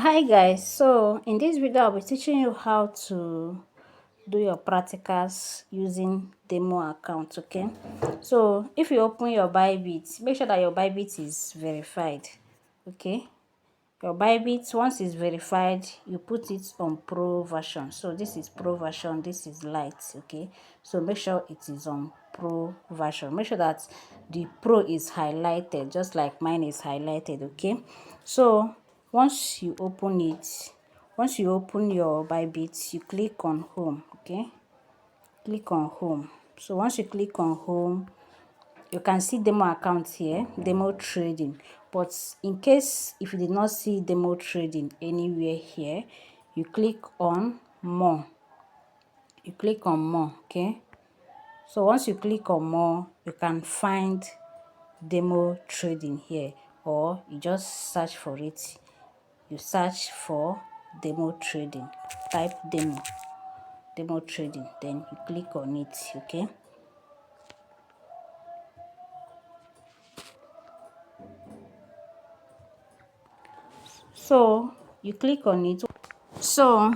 Hi guys, so in this video I'll be teaching you how to do your practicals using demo account. Okay, so if you open your Bybit, make sure that your Bybit is verified. Okay, your Bybit, once it's verified, you put it on pro version. So this is pro version, this is light. Okay, so make sure it is on pro version. Make sure that the pro is highlighted, just like mine is highlighted. Okay, so once you open it, once you open your Bybit, you click on home. Okay, click on home. So once you click on home, you can see demo account here, demo trading. But in case if you did not see demo trading anywhere here, you click on more. You click on more. Okay, so once you click on more, you can find demo trading here, or you just search for it. You search for demo trading, type demo trading, then you click on it. Okay, so you click on it. So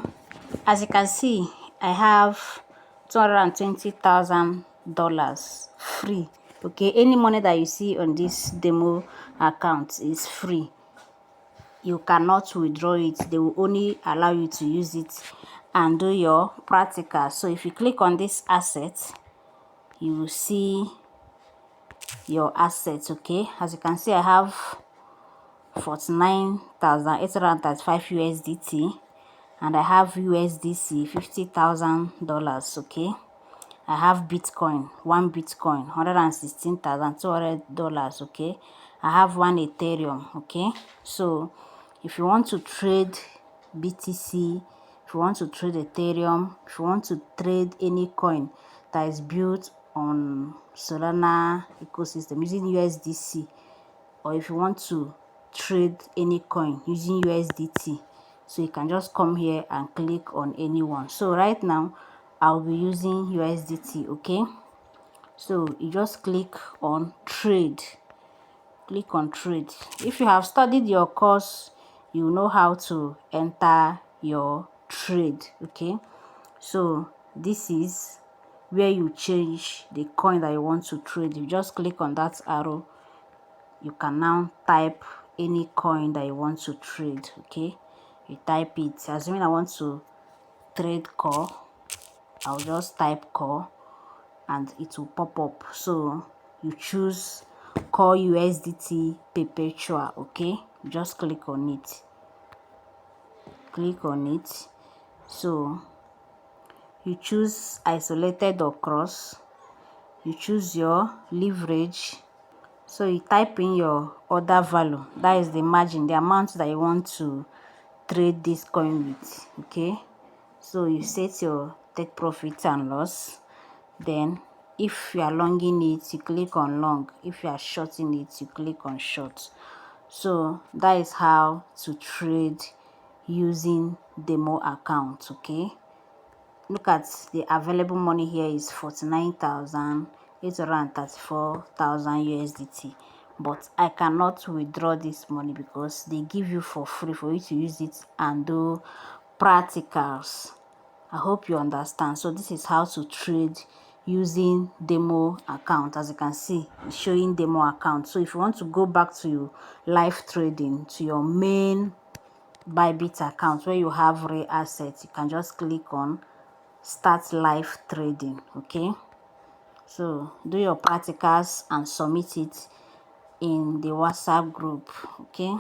as you can see, I have $220,000 free. Okay, any money that you see on this demo account is free. You cannot withdraw it. They will only allow you to use it and do your practical. So if you click on this asset, you will see your assets. Okay, as you can see, I have 49,835 USDT, and I have USDC $50,000. Okay, I have Bitcoin, one Bitcoin $116,200. Okay, I have one Ethereum. Okay, so if you want to trade BTC, if you want to trade Ethereum, if you want to trade any coin that is built on Solana ecosystem using USDC, or if you want to trade any coin using USDT, so you can just come here and click on any one. So right now I'll be using USDT. Okay, so you just click on trade. Click on trade. If you have studied your course, you know how to enter your trade. Okay, so this is where you change the coin that you want to trade. You just click on that arrow. You can now type any coin that you want to trade. Okay, you type it. Assuming I want to trade core, I'll just type core and it will pop up. So you choose core USDT perpetual. Okay, just click on it. Click on it. So you choose isolated or cross. You choose your leverage. So you type in your order value, that is the margin, the amount that you want to trade this coin with. Okay, so you set your take profit and loss. Then if you are longing it, you click on long. If you are shorting it, you click on short. So that is how to trade using demo account. Okay, look at the available money here is 49,834,000 USDT, but I cannot withdraw this money because they give you for free for you to use it and do practicals. I hope you understand. So this is how to trade using demo account. As you can see, it's showing demo account. So if you want to go back to your live trading, to your main Bybit account where you have real assets, you can just click on start live trading. Okay, so do your practicals and submit it in the WhatsApp group. Okay.